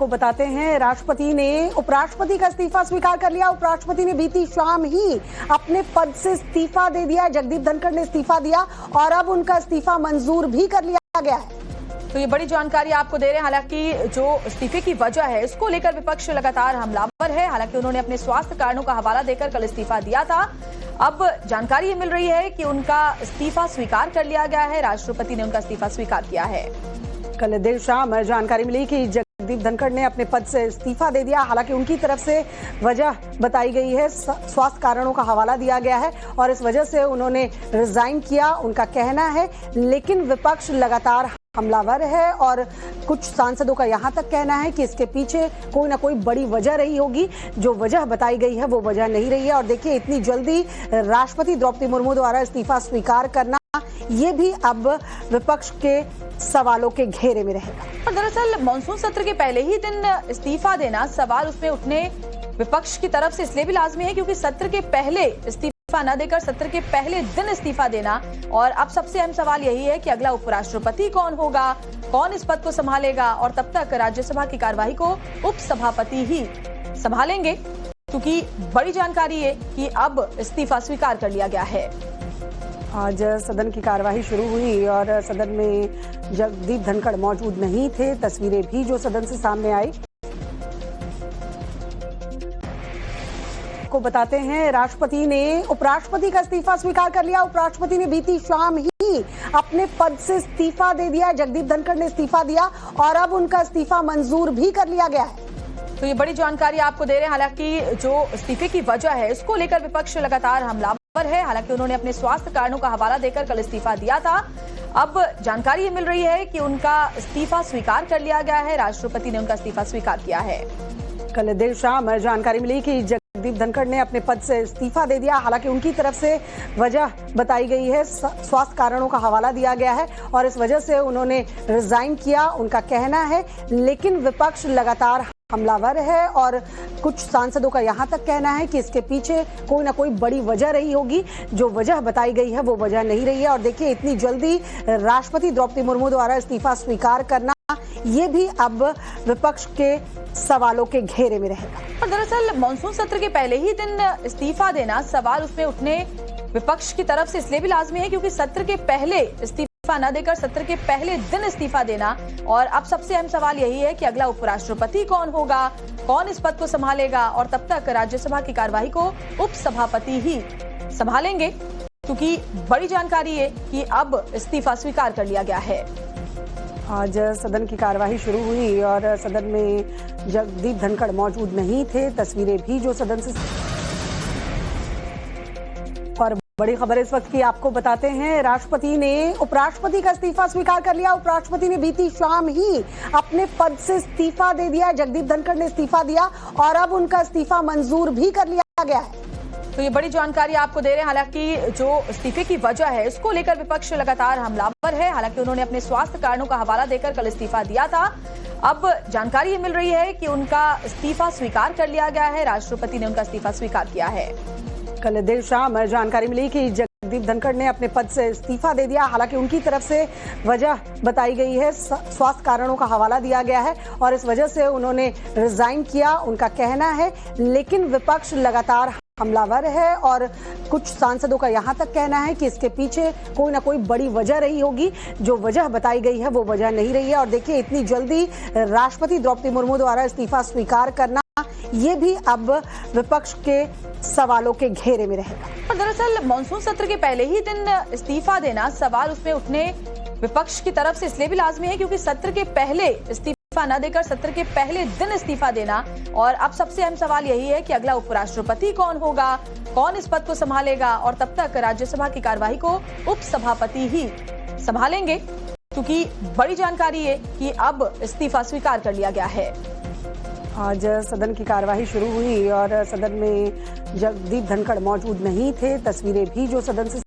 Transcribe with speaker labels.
Speaker 1: आपको बताते हैं, राष्ट्रपति ने उपराष्ट्रपति का इस्तीफा स्वीकार कर लिया। उपराष्ट्रपति ने बीती शाम ही अपने पद से इस्तीफा दे दिया। जगदीप धनखड़ ने इस्तीफा दिया और अब उनका इस्तीफा मंजूर भी कर लिया गया है।
Speaker 2: तो ये बड़ी जानकारी आपको दे रहे हैं। हालांकि जो इस्तीफे की वजह है, इसको लेकर विपक्ष लगातार हमलावर है। हालांकि उन्होंने अपने स्वास्थ्य कारणों का हवाला देकर कल इस्तीफा दिया था। अब जानकारी ये मिल रही है कि उनका इस्तीफा स्वीकार कर लिया गया है। राष्ट्रपति ने उनका इस्तीफा स्वीकार किया है।
Speaker 1: कल देर शाम जानकारी मिली कि जगदीप धनखड़ ने अपने पद से इस्तीफा दे दिया। हालांकि उनकी तरफ से वजह बताई गई है, स्वास्थ्य कारणों का हवाला दिया गया है और इस वजह से उन्होंने रिजाइन किया, उनका कहना है। लेकिन विपक्ष लगातार हमलावर है और कुछ सांसदों का यहां तक कहना है कि इसके पीछे कोई ना कोई बड़ी वजह रही होगी। जो वजह बताई गई है वो वजह नहीं रही है। और देखिए, इतनी जल्दी राष्ट्रपति द्रौपदी मुर्मू द्वारा इस्तीफा स्वीकार करना, ये भी अब विपक्ष के सवालों के घेरे में रहेगा।
Speaker 2: और दरअसल मानसून सत्र के पहले ही दिन इस्तीफा देना, सवाल उसमें उठने विपक्ष की तरफ से इसलिए भी लाजमी है क्योंकि सत्र के पहले इस्तीफा न देकर सत्र के पहले दिन इस्तीफा देना। और अब सबसे अहम सवाल यही है कि अगला उपराष्ट्रपति कौन होगा, कौन इस पद को संभालेगा। और तब तक राज्यसभा की कार्यवाही को उपसभापति ही संभालेंगे, क्योंकि बड़ी जानकारी है कि अब इस्तीफा स्वीकार कर लिया गया है।
Speaker 1: आज सदन की कार्यवाही शुरू हुई और सदन में जगदीप धनखड़ मौजूद नहीं थे। तस्वीरें भी जो सदन से सामने आई को बताते हैं, राष्ट्रपति ने उपराष्ट्रपति का इस्तीफा स्वीकार कर लिया। उपराष्ट्रपति ने बीती शाम ही अपने पद से इस्तीफा दे दिया। जगदीप धनखड़ ने इस्तीफा दिया और अब उनका इस्तीफा मंजूर भी कर लिया गया है।
Speaker 2: तो ये बड़ी जानकारी आपको दे रहे हैं। हालांकि जो इस्तीफे की वजह है, इसको लेकर विपक्ष लगातार हमलावर है। हालांकि उन्होंने अपने स्वास्थ्य कारणों का हवाला देकर कल इस्तीफा दिया था। अब जानकारी ये मिल रही है कि उनका इस्तीफा स्वीकार कर लिया गया है। राष्ट्रपति ने उनका इस्तीफा स्वीकार किया है।
Speaker 1: कल देर शाम जानकारी मिली कि जगदीप धनखड़ ने अपने पद से इस्तीफा दे दिया। हालांकि उनकी तरफ से वजह बताई गई है, स्वास्थ्य कारणों का हवाला दिया गया है और इस वजह से उन्होंने रिजाइन किया, उनका कहना है। लेकिन विपक्ष लगातार हमलावर है और कुछ सांसदों का यहां तक कहना है कि इसके पीछे कोई ना कोई बड़ी वजह रही होगी। जो वजह बताई गई है वो वजह नहीं रही है। और देखिए, इतनी जल्दी राष्ट्रपति द्रौपदी मुर्मू द्वारा इस्तीफा स्वीकार करना, ये भी अब विपक्ष के सवालों के घेरे में रहेगा।
Speaker 2: और दरअसल मानसून सत्र के पहले ही दिन इस्तीफा देना, सवाल उसमें उठने विपक्ष की तरफ से इसलिए भी लाजमी है क्योंकि सत्र के पहले इस्तीफा न देकर सत्र के पहले दिन इस्तीफा देना। और अब सबसे अहम सवाल यही है कि अगला उपराष्ट्रपति कौन होगा, कौन इस पद को संभालेगा। और तब तक राज्यसभा की कार्यवाही को उपसभापति ही संभालेंगे, क्योंकि बड़ी जानकारी है कि अब इस्तीफा स्वीकार कर लिया गया है।
Speaker 1: आज सदन की कार्यवाही शुरू हुई और सदन में जगदीप धनखड़ मौजूद नहीं थे। तस्वीरें भी जो सदन से और बड़ी खबर इस वक्त की आपको बताते हैं, राष्ट्रपति ने उपराष्ट्रपति का इस्तीफा स्वीकार कर लिया। उपराष्ट्रपति ने बीती शाम ही अपने पद से इस्तीफा दे दिया। जगदीप धनखड़ ने इस्तीफा दिया और अब उनका इस्तीफा मंजूर भी कर लिया गया है।
Speaker 2: तो ये बड़ी जानकारी आपको दे रहे हैं। हालांकि जो इस्तीफे की वजह है, इसको लेकर विपक्ष लगातार हमलावर है। हालांकि उन्होंने अपने स्वास्थ्य कारणों का हवाला देकर कल इस्तीफा दिया था। अब जानकारी ये मिल रही है कि उनका इस्तीफा स्वीकार कर लिया गया है। राष्ट्रपति ने उनका इस्तीफा स्वीकार किया है।
Speaker 1: कल देर शाम जानकारी मिली कि जगदीप धनखड़ ने अपने पद से इस्तीफा दे दिया। हालांकि उनकी तरफ से वजह बताई गई है, स्वास्थ्य कारणों का हवाला दिया गया है और इस वजह से उन्होंने रिजाइन किया, उनका कहना है। लेकिन विपक्ष लगातार हमलावर है और कुछ सांसदों का यहां तक कहना है कि इसके पीछे कोई ना कोई बड़ी वजह रही होगी। जो वजह बताई गई है वो वजह नहीं रही है। और देखिए, इतनी जल्दी राष्ट्रपति द्रौपदी मुर्मू द्वारा इस्तीफा स्वीकार करना, ये भी अब विपक्ष के सवालों के घेरे में रहेगा।
Speaker 2: और दरअसल मानसून सत्र के पहले ही दिन इस्तीफा देना, सवाल उसमें उठने विपक्ष की तरफ से इसलिए भी लाजमी है क्योंकि सत्र के पहले इस्तीफा न देकर सत्र के पहले दिन इस्तीफा देना। और अब सबसे अहम सवाल यही है कि अगला उपराष्ट्रपति कौन होगा, कौन इस पद को संभालेगा। और तब तक राज्यसभा की कार्यवाही को उपसभापति ही संभालेंगे, क्योंकि बड़ी जानकारी है कि अब इस्तीफा स्वीकार कर लिया गया है।
Speaker 1: आज सदन की कार्यवाही शुरू हुई और सदन में जगदीप धनखड़ मौजूद नहीं थे। तस्वीरें भी जो सदन से